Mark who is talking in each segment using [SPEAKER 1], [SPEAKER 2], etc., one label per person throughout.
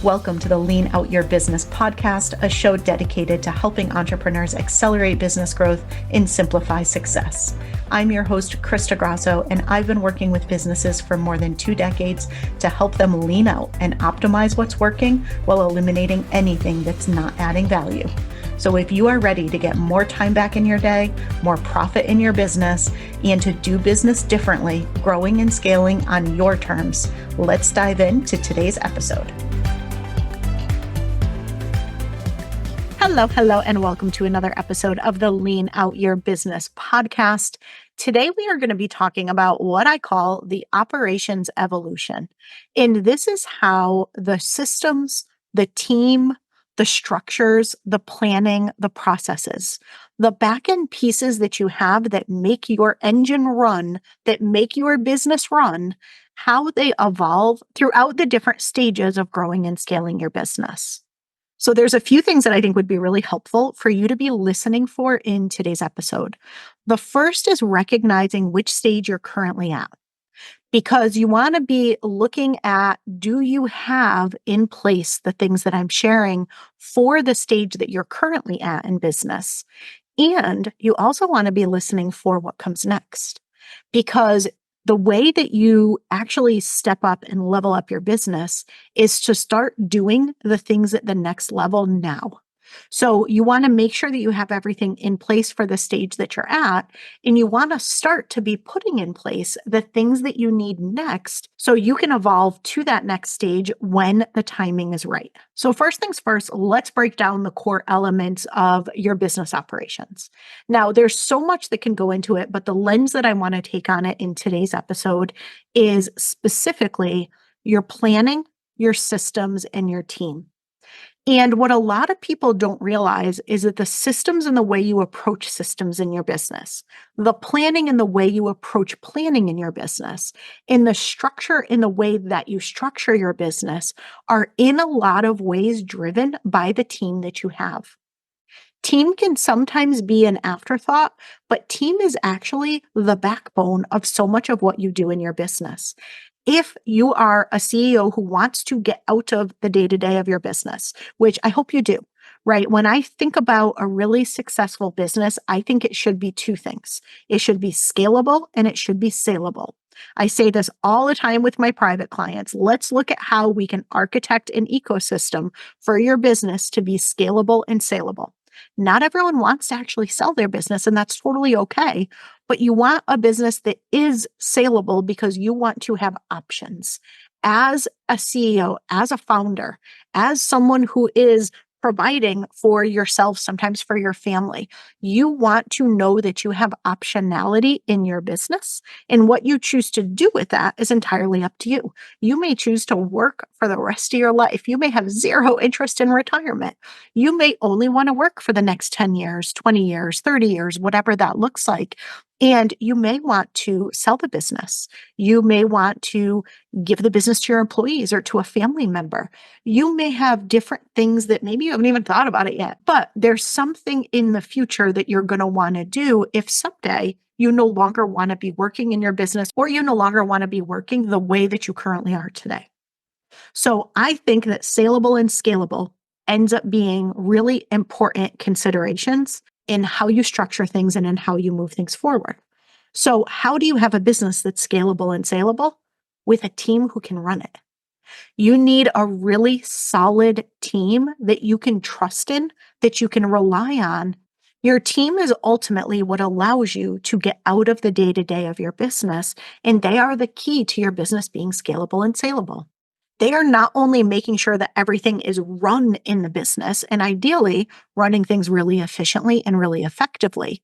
[SPEAKER 1] Welcome to the Lean Out Your Business podcast, a show dedicated to helping entrepreneurs accelerate business growth and simplify success. I'm your host, Krista Grasso, and I've been working with businesses for more than 2 decades to help them lean out and optimize what's working while eliminating anything that's not adding value. So if you are ready to get more time back in your day, more profit in your business, and to do business differently, growing and scaling on your terms, let's dive into today's episode. Hello, and welcome to another episode of the Lean Out Your Business podcast. Today, we are going to be talking about what I call the operations evolution. And this is how the systems, the team, the structures, the planning, the processes, the back-end pieces that you have that make your engine run, that make your business run, how they evolve throughout the different stages of growing and scaling your business. So there's a few things that I think would be really helpful for you to be listening for in today's episode. The first is recognizing which stage you're currently at, because you want to be looking at, do you have in place the things that I'm sharing for the stage that you're currently at in business? And you also want to be listening for what comes next, because the way that you actually step up and level up your business is to start doing the things at the next level now. So you want to make sure that you have everything in place for the stage that you're at, and you want to start to be putting in place the things that you need next so you can evolve to that next stage when the timing is right. So first things first, let's break down the core elements of your business operations. Now, there's so much that can go into it, but the lens that I want to take on it in today's episode is specifically your planning, your systems, and your team. And what a lot of people don't realize is that the systems and the way you approach systems in your business, the planning and the way you approach planning in your business, and the structure in the way that you structure your business are in a lot of ways driven by the team that you have. Team can sometimes be an afterthought, but team is actually the backbone of so much of what you do in your business. If you are a CEO who wants to get out of the day-to-day of your business, which I hope you do, right? When I think about a really successful business, I think it should be 2 things. It should be scalable and it should be salable. I say this all the time with my private clients. Let's look at how we can architect an ecosystem for your business to be scalable and salable. Not everyone wants to actually sell their business, and that's totally okay. But you want a business that is salable because you want to have options. As a CEO, as a founder, as someone who is providing for yourself, sometimes for your family, you want to know that you have optionality in your business. And what you choose to do with that is entirely up to you. You may choose to work for the rest of your life. You may have zero interest in retirement. You may only want to work for the next 10 years, 20 years, 30 years, whatever that looks like. And you may want to sell the business. You may want to give the business to your employees or to a family member. You may have different things that maybe you haven't even thought about it yet, but there's something in the future that you're going to want to do if someday you no longer want to be working in your business or you no longer want to be working the way that you currently are today. So I think that salable and scalable ends up being really important considerations in how you structure things and in how you move things forward. So how do you have a business that's scalable and salable? With a team who can run it. You need a really solid team that you can trust in, that you can rely on. Your team is ultimately what allows you to get out of the day-to-day of your business, and they are the key to your business being scalable and salable. They are not only making sure that everything is run in the business and ideally running things really efficiently and really effectively.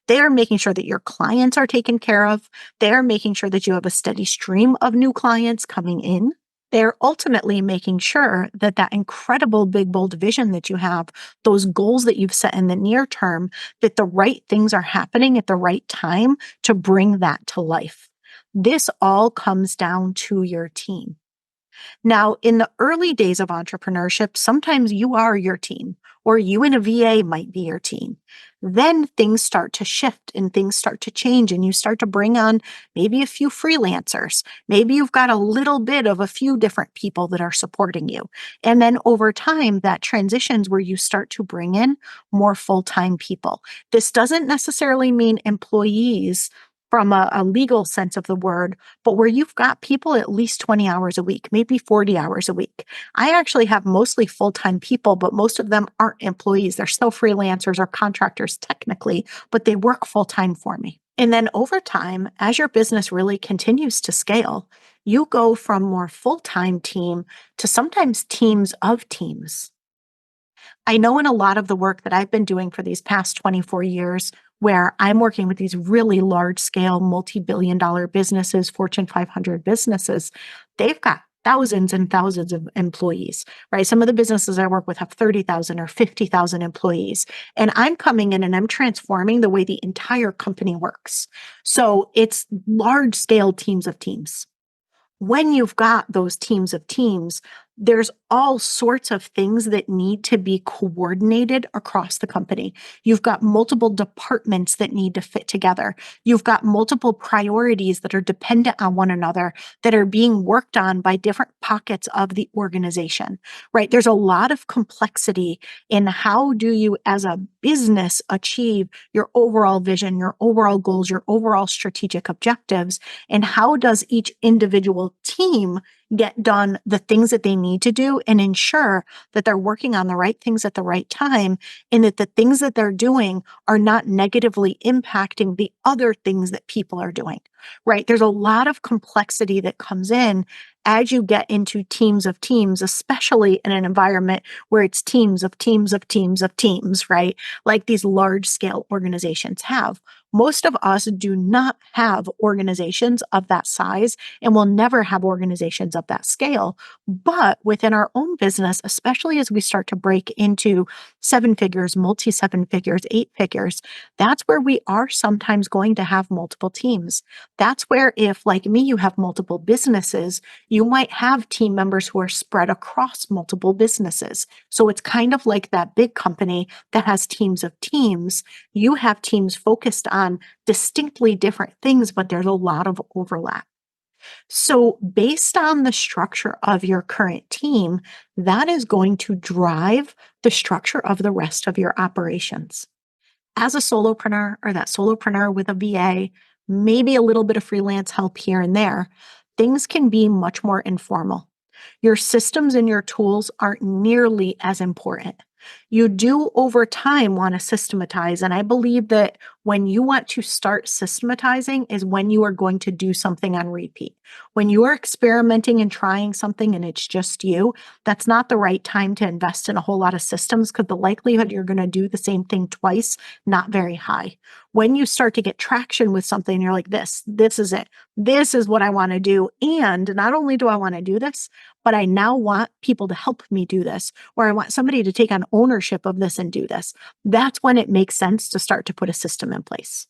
[SPEAKER 1] They are making sure that your clients are taken care of. They are making sure that you have a steady stream of new clients coming in. They're ultimately making sure that that incredible big, bold vision that you have, those goals that you've set in the near term, that the right things are happening at the right time to bring that to life. This all comes down to your team. Now, in the early days of entrepreneurship, sometimes you are your team, or you and a VA might be your team. Then things start to shift and things start to change, and you start to bring on maybe a few freelancers. Maybe you've got a little bit of a few different people that are supporting you. And then over time, that transitions where you start to bring in more full time people. This doesn't necessarily mean employees from a legal sense of the word, but where you've got people at least 20 hours a week, maybe 40 hours a week. I actually have mostly full time people, but most of them aren't employees. They're still freelancers or contractors technically, but they work full time for me. And then over time, as your business really continues to scale, you go from more full time team to sometimes teams of teams. I know in a lot of the work that I've been doing for these past 24 years, where I'm working with these really large scale, multi billion dollar businesses, Fortune 500 businesses, they've got thousands and thousands of employees, right? Some of the businesses I work with have 30,000 or 50,000 employees. And I'm coming in and I'm transforming the way the entire company works. So it's large scale teams of teams. When you've got those teams of teams, there's all sorts of things that need to be coordinated across the company. You've got multiple departments that need to fit together. You've got multiple priorities that are dependent on one another that are being worked on by different pockets of the organization, right? There's a lot of complexity in how do you as a business achieve your overall vision, your overall goals, your overall strategic objectives, and how does each individual team get done the things that they need to do and ensure that they're working on the right things at the right time and that the things that they're doing are not negatively impacting the other things that people are doing, right? There's a lot of complexity that comes in as you get into teams of teams, especially in an environment where it's teams of teams of teams of teams, right? Like these large scale organizations have. Most of us do not have organizations of that size and will never have organizations of that scale. But within our own business, especially as we start to break into seven figures, multi seven figures, eight figures, that's where we are sometimes going to have multiple teams. That's where, if like me, you have multiple businesses, you might have team members who are spread across multiple businesses. So it's kind of like that big company that has teams of teams. You have teams focused on distinctly different things, but there's a lot of overlap. So, based on the structure of your current team, that is going to drive the structure of the rest of your operations. As a solopreneur or that solopreneur with a VA, maybe a little bit of freelance help here and there, things can be much more informal. Your systems and your tools aren't nearly as important. You do over time want to systematize. And I believe that when you want to start systematizing is when you are going to do something on repeat. When you are experimenting and trying something and it's just you, that's not the right time to invest in a whole lot of systems because the likelihood you're going to do the same thing twice, not very high. When you start to get traction with something, you're like, this is it. This is what I want to do. And not only do I want to do this, but I now want people to help me do this, or I want somebody to take on ownership of this and do this. That's when it makes sense to start to put a system in place.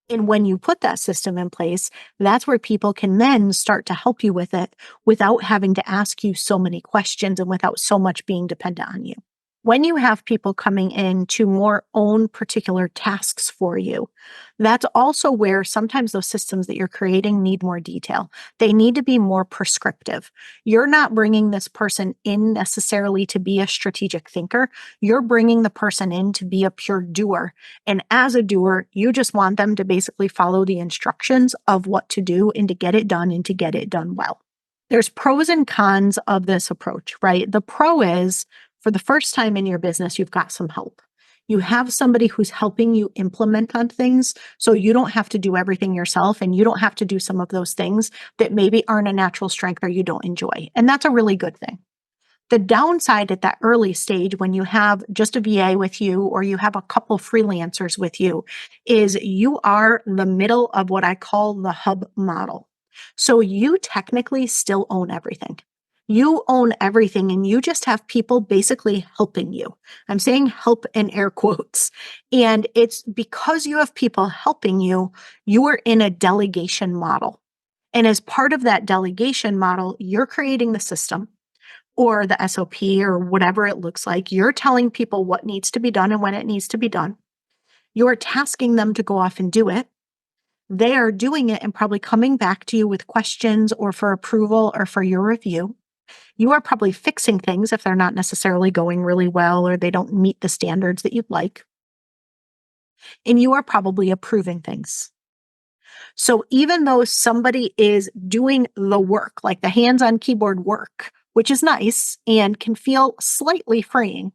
[SPEAKER 1] And when you put that system in place, that's where people can then start to help you with it without having to ask you so many questions and without so much being dependent on you. When you have people coming in to more own particular tasks for you, that's also where sometimes those systems that you're creating need more detail. They need to be more prescriptive. You're not bringing this person in necessarily to be a strategic thinker. You're bringing the person in to be a pure doer. And as a doer, you just want them to basically follow the instructions of what to do and to get it done and to get it done well. There's pros and cons of this approach, right? The pro is for the first time in your business, you've got some help. You have somebody who's helping you implement on things so you don't have to do everything yourself and you don't have to do some of those things that maybe aren't a natural strength or you don't enjoy. And that's a really good thing. The downside at that early stage, when you have just a VA with you or you have a couple freelancers with you, is you are the middle of what I call the hub model. So you technically still own everything. You own everything and you just have people basically helping you. I'm saying help in air quotes. And it's because you have people helping you, you are in a delegation model. And as part of that delegation model, you're creating the system or the SOP or whatever it looks like. You're telling people what needs to be done and when it needs to be done. You're tasking them to go off and do it. They are doing it and probably coming back to you with questions or for approval or for your review. You are probably fixing things if they're not necessarily going really well or they don't meet the standards that you'd like. And you are probably approving things. So even though somebody is doing the work, like the hands on keyboard work, which is nice and can feel slightly freeing,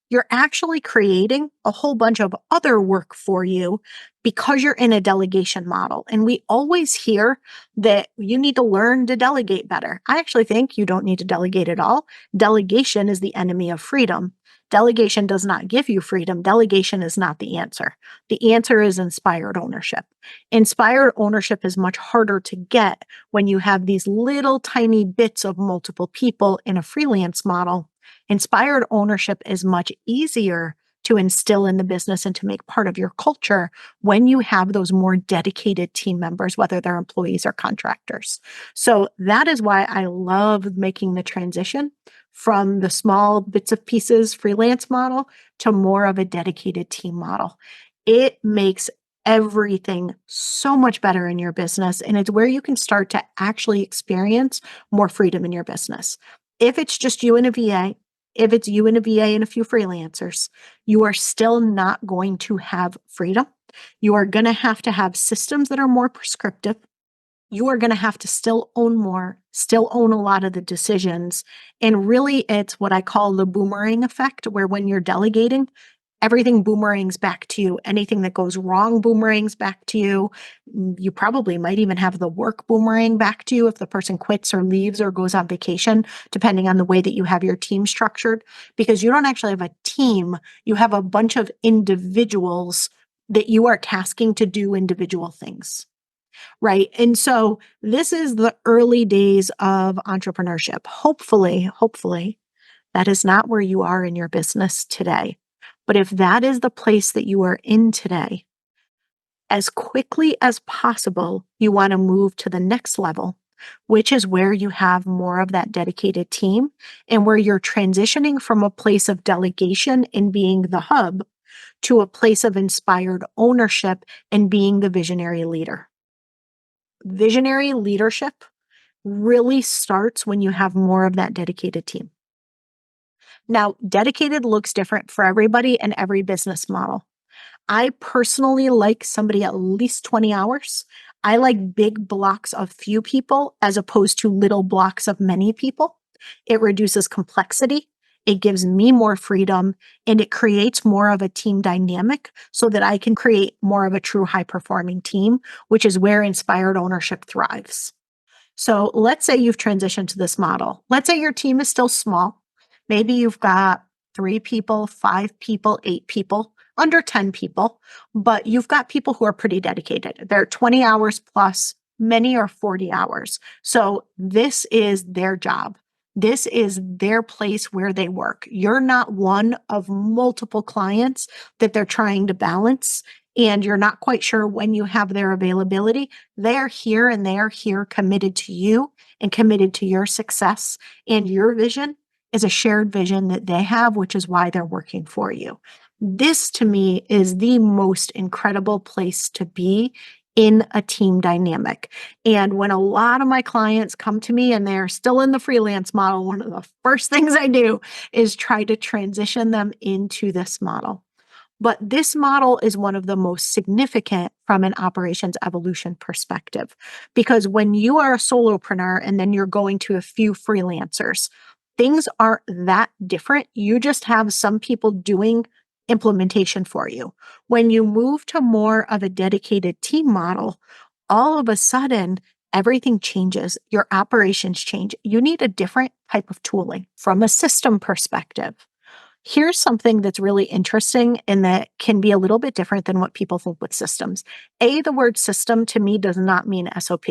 [SPEAKER 1] you're actually creating a whole bunch of other work for you because you're in a delegation model. And we always hear that you need to learn to delegate better. I actually think you don't need to delegate at all. Delegation is the enemy of freedom. Delegation does not give you freedom. Delegation is not the answer. The answer is inspired ownership. Inspired ownership is much harder to get when you have these little tiny bits of multiple people in a freelance model. Inspired ownership is much easier to instill in the business and to make part of your culture when you have those more dedicated team members, whether they're employees or contractors. So that is why I love making the transition from the small bits of pieces freelance model to more of a dedicated team model. It makes everything so much better in your business, and it's where you can start to actually experience more freedom in your business. If it's just you and a VA, if it's you and a VA and a few freelancers, you are still not going to have freedom. You are going to have systems that are more prescriptive. You are going to have to still own more, still own a lot of the decisions. And really, it's what I call the boomerang effect, where when you're delegating, everything boomerangs back to you. Anything that goes wrong boomerangs back to you. You probably might even have the work boomerang back to you if the person quits or leaves or goes on vacation, depending on the way that you have your team structured, because you don't actually have a team. You have a bunch of individuals that you are tasking to do individual things. Right. And so this is the early days of entrepreneurship. Hopefully, that is not where you are in your business today. But if that is the place that you are in today, as quickly as possible, you want to move to the next level, which is where you have more of that dedicated team and where you're transitioning from a place of delegation and being the hub to a place of inspired ownership and being the visionary leader. Visionary leadership really starts when you have more of that dedicated team. Now, dedicated looks different for everybody and every business model. I personally like somebody at least 20 hours. I like big blocks of few people as opposed to little blocks of many people. It reduces complexity. It gives me more freedom and it creates more of a team dynamic so that I can create more of a true high performing team, which is where inspired ownership thrives. So let's say you've transitioned to this model. Let's say your team is still small. Maybe you've got 3 people, 5 people, 8 people, under 10 people, but you've got people who are pretty dedicated. They're 20 hours plus, many are 40 hours. So this is their job. This is their place where they work. You're not one of multiple clients that they're trying to balance, and you're not quite sure when you have their availability. They are here and they are here committed to you and committed to your success, and your vision is a shared vision that they have, which is why they're working for you. This to me is the most incredible place to be in a team dynamic. And when a lot of my clients come to me and they're still in the freelance model, one of the first things I do is try to transition them into this model. But this model is one of the most significant from an operations evolution perspective, because when you are a solopreneur and then you're going to a few freelancers, things aren't that different. You just have some people doing implementation for you. When you move to more of a dedicated team model, all of a sudden, everything changes. Your operations change. You need a different type of tooling from a system perspective. Here's something that's really interesting and that can be a little bit different than what people think with systems. The word system to me does not mean SOP.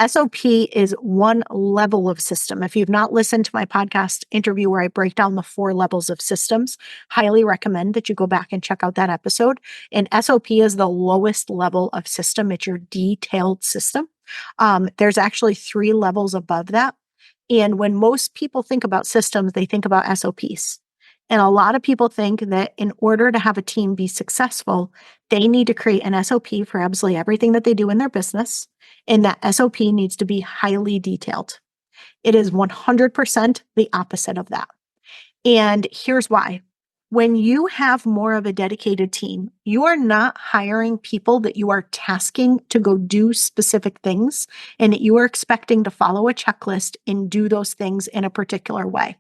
[SPEAKER 1] SOP is one level of system. If you've not listened to my podcast interview where I break down the 4 levels of systems, highly recommend that you go back and check out that episode. And SOP is the lowest level of system. It's your detailed system. There's actually 3 levels above that. And when most people think about systems, they think about SOPs. And a lot of people think that in order to have a team be successful, they need to create an SOP for absolutely everything that they do in their business. And that SOP needs to be highly detailed. It is 100% the opposite of that. And here's why. When you have more of a dedicated team, you are not hiring people that you are tasking to go do specific things and that you are expecting to follow a checklist and do those things in a particular way.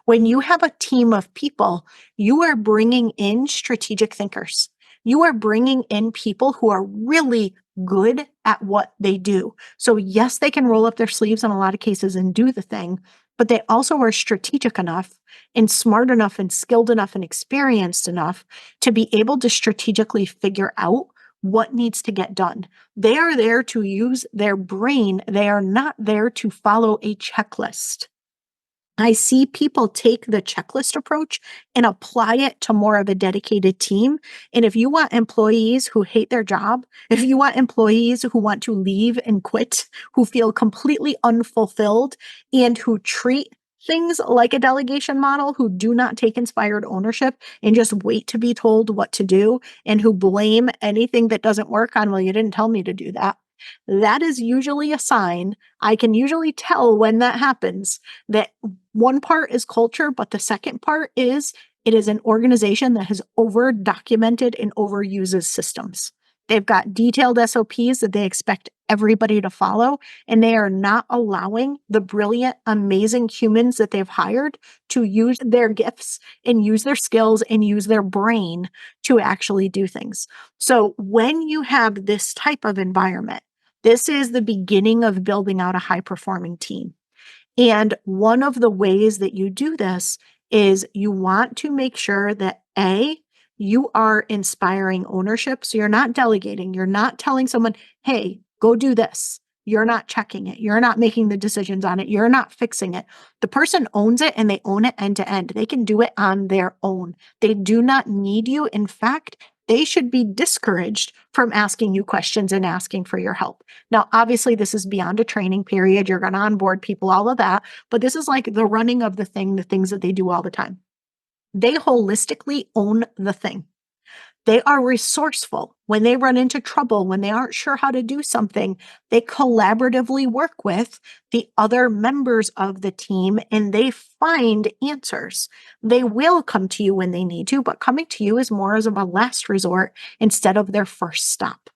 [SPEAKER 1] When you have a team of people, you are bringing in strategic thinkers. You are bringing in people who are really good at what they do. So, yes, they can roll up their sleeves in a lot of cases and do the thing, but they also are strategic enough and smart enough and skilled enough and experienced enough to be able to strategically figure out what needs to get done. They are there to use their brain. They are not there to follow a checklist. I see people take the checklist approach and apply it to more of a dedicated team. And if you want employees who hate their job, if you want employees who want to leave and quit, who feel completely unfulfilled, and who treat things like a delegation model, who do not take inspired ownership and just wait to be told what to do, and who blame anything that doesn't work on, well, you didn't tell me to do that. That is usually a sign. I can usually tell when that happens that one part is culture, but the second part is it is an organization that has over documented and overuses systems. They've got detailed SOPs that they expect everybody to follow, and they are not allowing the brilliant, amazing humans that they've hired to use their gifts and use their skills and use their brain to actually do things. So when you have this type of environment, this is the beginning of building out a high performing team. And one of the ways that you do this is you want to make sure that A, you are inspiring ownership. So you're not delegating, you're not telling someone, hey, go do this. You're not checking it. You're not making the decisions on it. You're not fixing it. The person owns it and they own it end to end. They can do it on their own. They do not need you. In fact, they should be discouraged from asking you questions and asking for your help. Now, obviously, this is beyond a training period. You're going to onboard people, all of that. But this is like the running of the things that they do all the time. They holistically own the thing. They are resourceful. When they run into trouble, when they aren't sure how to do something, they collaboratively work with the other members of the team and they find answers. They will come to you when they need to, but coming to you is more as of a last resort instead of their first stop.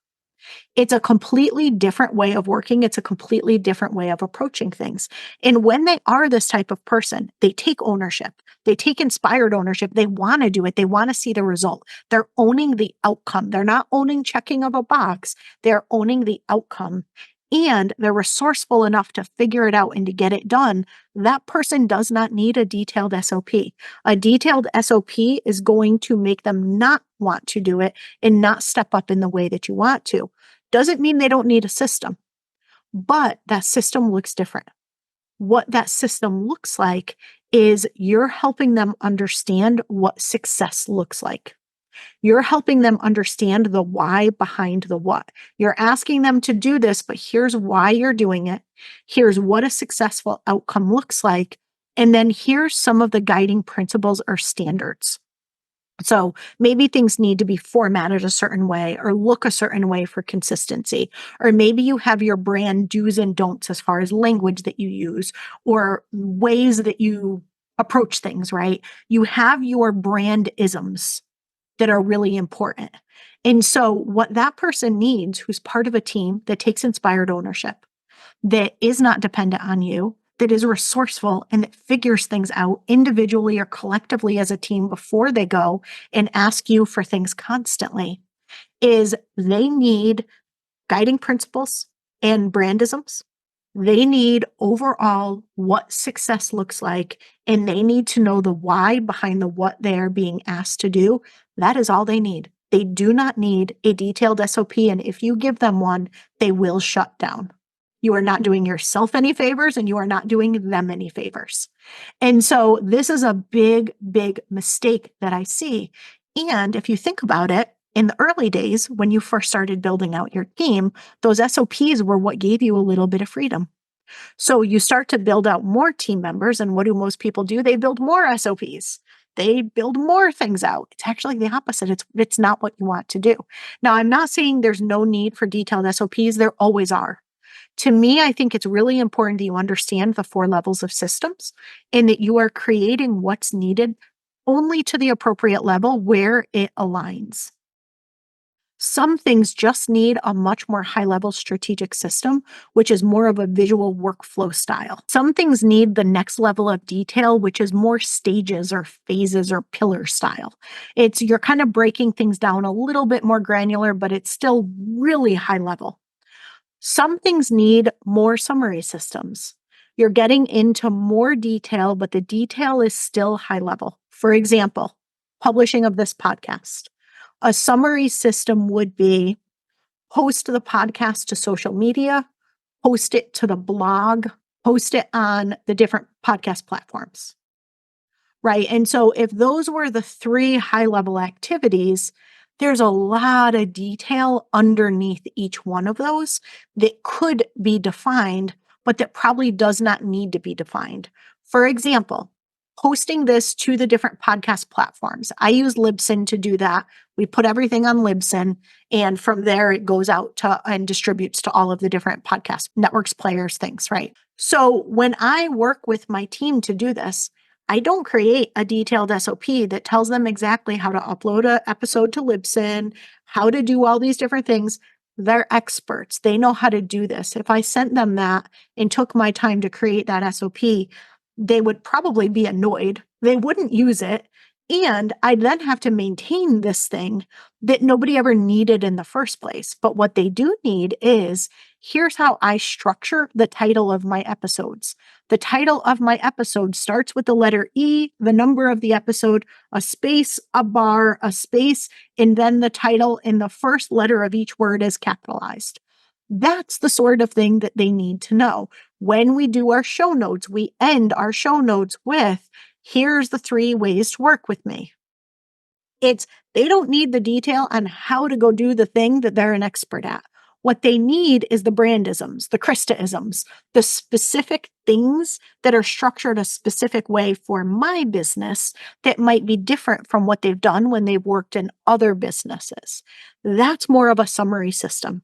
[SPEAKER 1] It's a completely different way of working. It's a completely different way of approaching things. And when they are this type of person, they take ownership. They take inspired ownership. They want to do it. They want to see the result. They're owning the outcome. They're not owning checking of a box. They're owning the outcome. And they're resourceful enough to figure it out and to get it done. That person does not need a detailed SOP. A detailed SOP is going to make them not want to do it and not step up in the way that you want to. Doesn't mean they don't need a system, but that system looks different. What that system looks like is you're helping them understand what success looks like. You're helping them understand the why behind the what. You're asking them to do this, but here's why you're doing it. Here's what a successful outcome looks like. And then here's some of the guiding principles or standards. So maybe things need to be formatted a certain way or look a certain way for consistency. Or maybe you have your brand do's and don'ts as far as language that you use or ways that you approach things, right? You have your brand isms that are really important. And so what that person needs, who's part of a team that takes inspired ownership, that is not dependent on you, that is resourceful and that figures things out individually or collectively as a team before they go and ask you for things constantly, is they need guiding principles and brandisms. They need overall what success looks like, and they need to know the why behind the what they are being asked to do. That is all they need. They do not need a detailed SOP, and if you give them one, they will shut down. You are not doing yourself any favors, and you are not doing them any favors. And so this is a big, big mistake that I see. And if you think about it, In the early days, when you first started building out your team, those SOPs were what gave you a little bit of freedom. So you start to build out more team members, and what do most people do? They build more SOPs. They build more things out. It's actually the opposite. It's not what you want to do. Now, I'm not saying there's no need for detailed SOPs. There always are. To me, I think it's really important that you understand the four levels of systems and that you are creating what's needed only to the appropriate level where it aligns. Some things just need a much more high level strategic system, which is more of a visual workflow style. Some things need the next level of detail, which is more stages or phases or pillar style. You're kind of breaking things down a little bit more granular, but it's still really high level. Some things need more summary systems. You're getting into more detail, but the detail is still high level. For example, publishing of this podcast. A summary system would be post the podcast to social media, post it to the blog, post it on the different podcast platforms, right? And so if those were the three high level activities, there's a lot of detail underneath each one of those that could be defined, but that probably does not need to be defined. For example, posting this to the different podcast platforms. I use Libsyn to do that. We put everything on Libsyn, and from there it goes out to and distributes to all of the different podcast networks, players, things, right? So when I work with my team to do this, I don't create a detailed SOP that tells them exactly how to upload an episode to Libsyn, how to do all these different things. They're experts. They know how to do this. If I sent them that and took my time to create that SOP, they would probably be annoyed. They wouldn't use it. And I'd then have to maintain this thing that nobody ever needed in the first place. But what they do need is here's how I structure the title of my episodes. The title of my episode starts with the letter E, the number of the episode, a space, a bar, a space, and then the title in the first letter of each word is capitalized. That's the sort of thing that they need to know. When we do our show notes, we end our show notes with, here's the 3 ways to work with me. They don't need the detail on how to go do the thing that they're an expert at. What they need is the brandisms, the Kristaisms, the specific things that are structured a specific way for my business that might be different from what they've done when they've worked in other businesses. That's more of a summary system.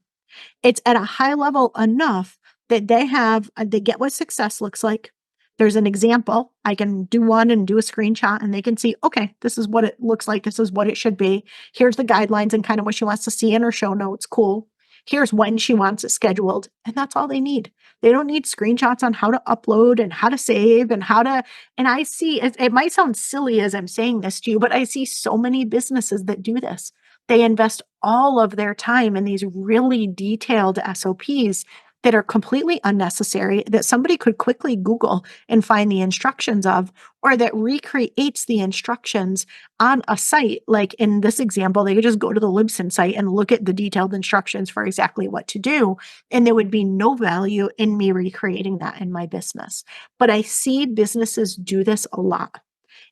[SPEAKER 1] It's at a high level enough that they get what success looks like. There's an example. I can do one and do a screenshot and they can see, okay, this is what it looks like. This is what it should be. Here's the guidelines and kind of what she wants to see in her show notes. Cool. Here's when she wants it scheduled. And that's all they need. They don't need screenshots on how to upload and how to save and and I see, it might sound silly as I'm saying this to you, but I see so many businesses that do this. They invest all of their time in these really detailed SOPs that are completely unnecessary, that somebody could quickly Google and find the instructions of, or that recreates the instructions on a site. Like in this example, they could just go to the Libsyn site and look at the detailed instructions for exactly what to do. And there would be no value in me recreating that in my business. But I see businesses do this a lot.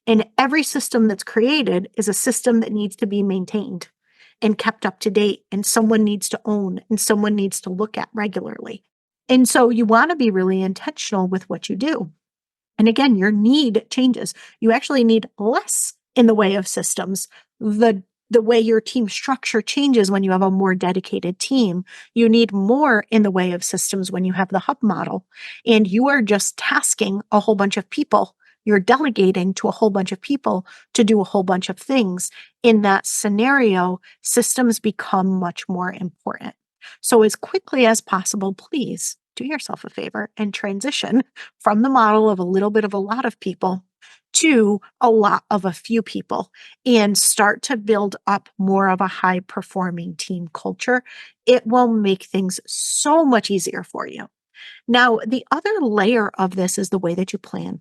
[SPEAKER 1] And every system that's created is a system that needs to be maintained and kept up to date, and someone needs to own and someone needs to look at regularly. And so you want to be really intentional with what you do. And again, your need changes. You actually need less in the way of systems. The way your team structure changes when you have a more dedicated team. You need more in the way of systems when you have the hub model. And you are just tasking a whole bunch of people. You're delegating to a whole bunch of people to do a whole bunch of things. In that scenario, systems become much more important. So as quickly as possible, please do yourself a favor and transition from the model of a little bit of a lot of people to a lot of a few people and start to build up more of a high performing team culture. It will make things so much easier for you. Now, the other layer of this is the way that you plan.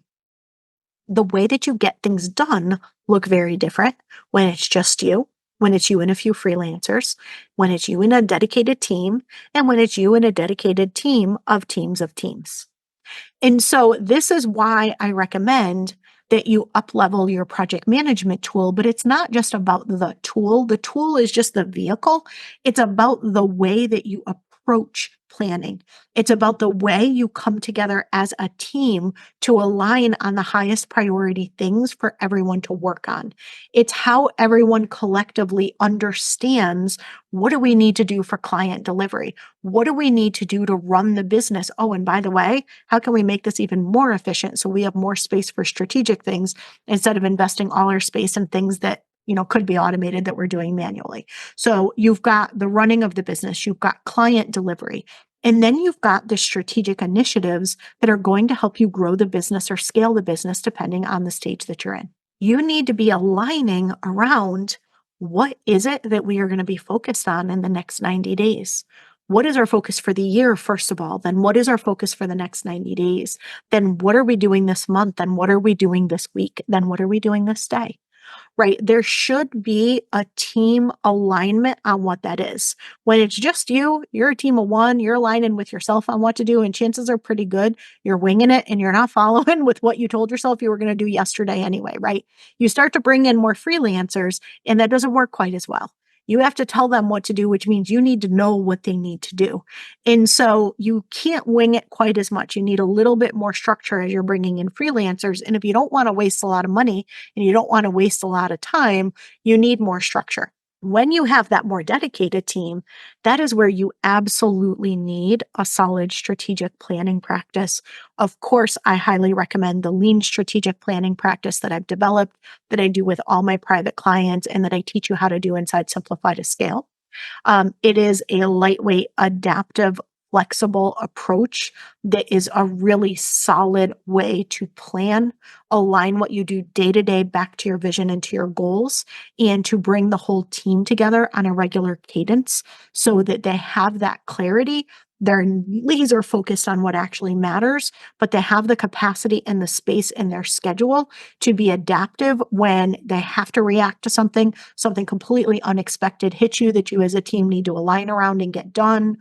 [SPEAKER 1] The way that you get things done look very different when it's just you, when it's you and a few freelancers, when it's you and a dedicated team, and when it's you and a dedicated team of teams of teams. And so this is why I recommend that you up-level your project management tool, but it's not just about the tool. The tool is just the vehicle. It's about the way that you approach planning. It's about the way you come together as a team to align on the highest priority things for everyone to work on. It's how everyone collectively understands, what do we need to do for client delivery? What do we need to do to run the business? Oh, and by the way, how can we make this even more efficient so we have more space for strategic things instead of investing all our space in things that could be automated that we're doing manually. So you've got the running of the business, you've got client delivery, and then you've got the strategic initiatives that are going to help you grow the business or scale the business depending on the stage that you're in. You need to be aligning around, what is it that we are going to be focused on in the next 90 days? What is our focus for the year, first of all? Then what is our focus for the next 90 days? Then what are we doing this month? Then what are we doing this week? Then what are we doing this day? Right? There should be a team alignment on what that is. When it's just you, you're a team of one, you're aligning with yourself on what to do, and chances are pretty good you're winging it and you're not following with what you told yourself you were going to do yesterday anyway, right? You start to bring in more freelancers, and that doesn't work quite as well. You have to tell them what to do, which means you need to know what they need to do. And so you can't wing it quite as much. You need a little bit more structure as you're bringing in freelancers. And if you don't want to waste a lot of money, and you don't want to waste a lot of time, you need more structure. When you have that more dedicated team, that is where you absolutely need a solid strategic planning practice. Of course, I highly recommend the lean strategic planning practice that I've developed, that I do with all my private clients, and that I teach you how to do inside Simplify to Scale. It is a lightweight, adaptive, flexible approach that is a really solid way to plan, align what you do day to day back to your vision and to your goals, and to bring the whole team together on a regular cadence so that they have that clarity. They're laser focused on what actually matters, but they have the capacity and the space in their schedule to be adaptive when they have to react to something completely unexpected hits you that you as a team need to align around and get done.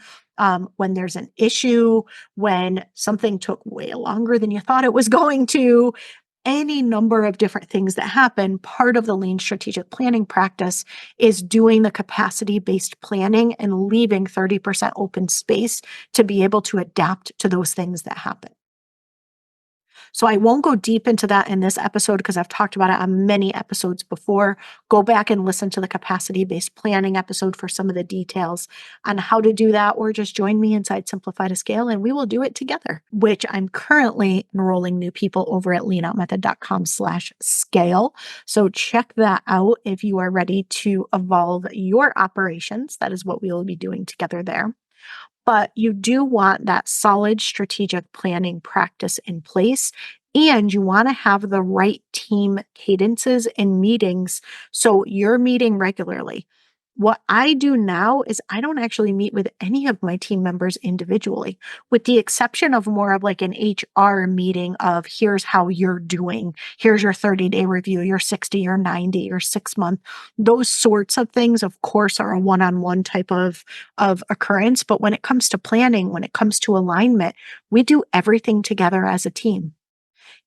[SPEAKER 1] When there's an issue, when something took way longer than you thought it was going to, any number of different things that happen. Part of the lean strategic planning practice is doing the capacity based planning and leaving 30% open space to be able to adapt to those things that happen. So I won't go deep into that in this episode because I've talked about it on many episodes before. Go back and listen to the capacity-based planning episode for some of the details on how to do that, or just join me inside Simplify to Scale and we will do it together, which I'm currently enrolling new people over at leanoutmethod.com/scale. So check that out if you are ready to evolve your operations. That is what we will be doing together there. But you do want that solid strategic planning practice in place. And you want to have the right team cadences and meetings. So you're meeting regularly. What I do now is I don't actually meet with any of my team members individually, with the exception of more of like an HR meeting of, here's how you're doing. Here's your 30-day review, your 60, your 90, your 6-month. Those sorts of things, of course, are a one-on-one type of occurrence. But when it comes to planning, when it comes to alignment, we do everything together as a team.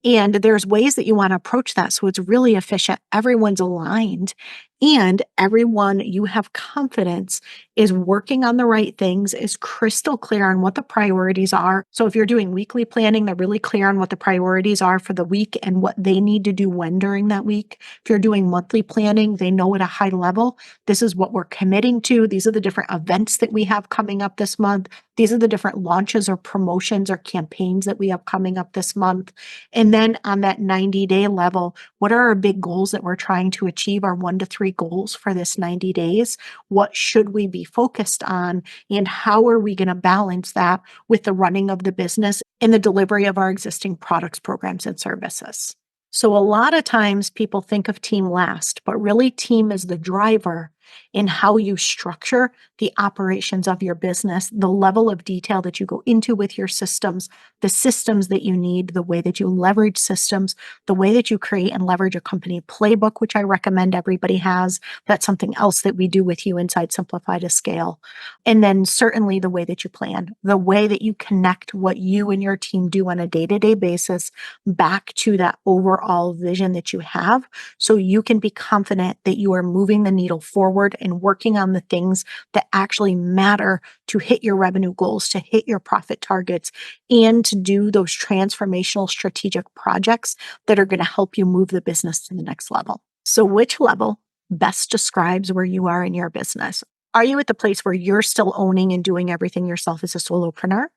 [SPEAKER 1] And there's ways that you want to approach that so it's really efficient. Everyone's aligned and everyone, you have confidence, is working on the right things, is crystal clear on what the priorities are. So if you're doing weekly planning, they're really clear on what the priorities are for the week and what they need to do when during that week. If you're doing monthly planning, they know at a high level, this is what we're committing to. These are the different events that we have coming up this month. These are the different launches or promotions or campaigns that we have coming up this month. And then on that 90-day level, what are our big goals that we're trying to achieve, our 1 to 3 goals for this 90 days? What should we be focused on? And how are we going to balance that with the running of the business and the delivery of our existing products, programs, and services? So a lot of times people think of team last, but really team is the driver in how you structure the operations of your business, the level of detail that you go into with your systems, the systems that you need, the way that you leverage systems, the way that you create and leverage a company playbook, which I recommend everybody has. That's something else that we do with you inside Simplify to Scale. And then certainly the way that you plan, the way that you connect what you and your team do on a day-to-day basis back to that overall vision that you have, so you can be confident that you are moving the needle forward and working on the things that actually matter to hit your revenue goals, to hit your profit targets, and to do those transformational strategic projects that are going to help you move the business to the next level. So which level best describes where you are in your business? Are you at the place where you're still owning and doing everything yourself as a solopreneur?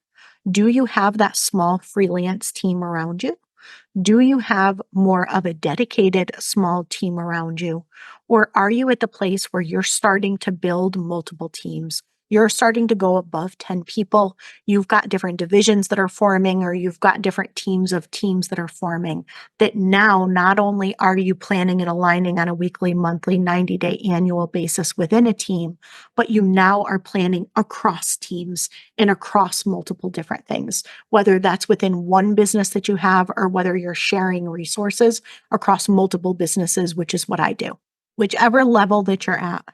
[SPEAKER 1] Do you have that small freelance team around you? Do you have more of a dedicated small team around you? Or are you at the place where you're starting to build multiple teams? You're starting to go above 10 people. You've got different divisions that are forming, or you've got different teams of teams that are forming. That now, not only are you planning and aligning on a weekly, monthly, 90-day, annual basis within a team, but you now are planning across teams and across multiple different things, whether that's within one business that you have or whether you're sharing resources across multiple businesses, which is what I do. Whichever level that you're at,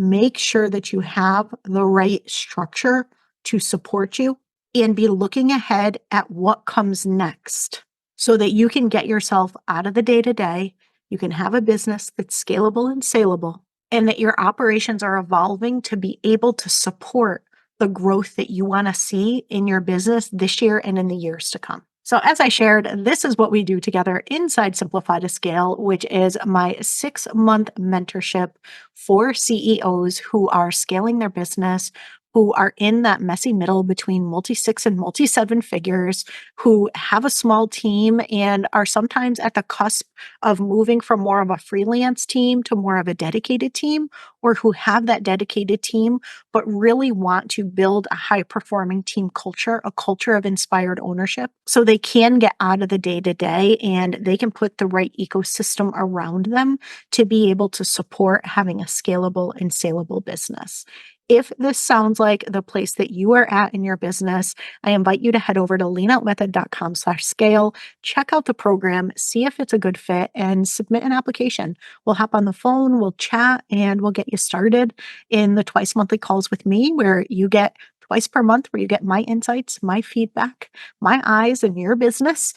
[SPEAKER 1] make sure that you have the right structure to support you and be looking ahead at what comes next so that you can get yourself out of the day-to-day. You can have a business that's scalable and salable, and that your operations are evolving to be able to support the growth that you want to see in your business this year and in the years to come. So as I shared, this is what we do together inside Simplify to Scale, which is my 6-month mentorship for CEOs who are scaling their business, who are in that messy middle between multi-6 and multi-7 figures, who have a small team and are sometimes at the cusp of moving from more of a freelance team to more of a dedicated team, or who have that dedicated team, but really want to build a high-performing team culture, a culture of inspired ownership, so they can get out of the day-to-day and they can put the right ecosystem around them to be able to support having a scalable and salable business. If this sounds like the place that you are at in your business, I invite you to head over to leanoutmethod.com/scale, check out the program, see if it's a good fit, and submit an application. We'll hop on the phone, we'll chat, and we'll get you started in the twice monthly calls with me, where you get twice per month, where you get my insights, my feedback, my eyes in your business,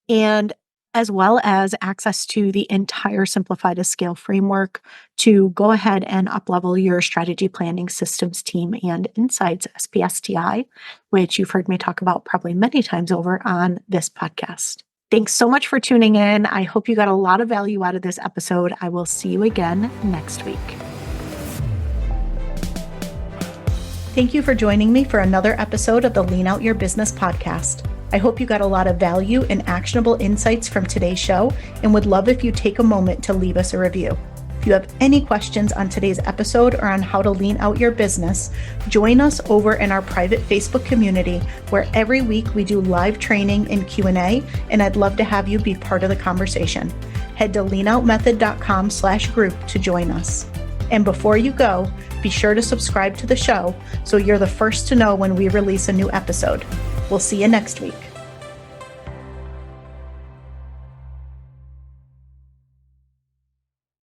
[SPEAKER 1] and as well as access to the entire Simplify to Scale framework to go ahead and uplevel your strategy planning systems team and insights SPSTI, which you've heard me talk about probably many times over on this podcast. Thanks so much for tuning in. I hope you got a lot of value out of this episode. I will see you again next week. Thank you for joining me for another episode of the Lean Out Your Business podcast. I hope you got a lot of value and actionable insights from today's show, and would love if you take a moment to leave us a review. If you have any questions on today's episode or on how to lean out your business, join us over in our private Facebook community, where every week we do live training and Q&A, and I'd love to have you be part of the conversation. Head to leanoutmethod.com/group to join us. And before you go, be sure to subscribe to the show so you're the first to know when we release a new episode. We'll see you next week.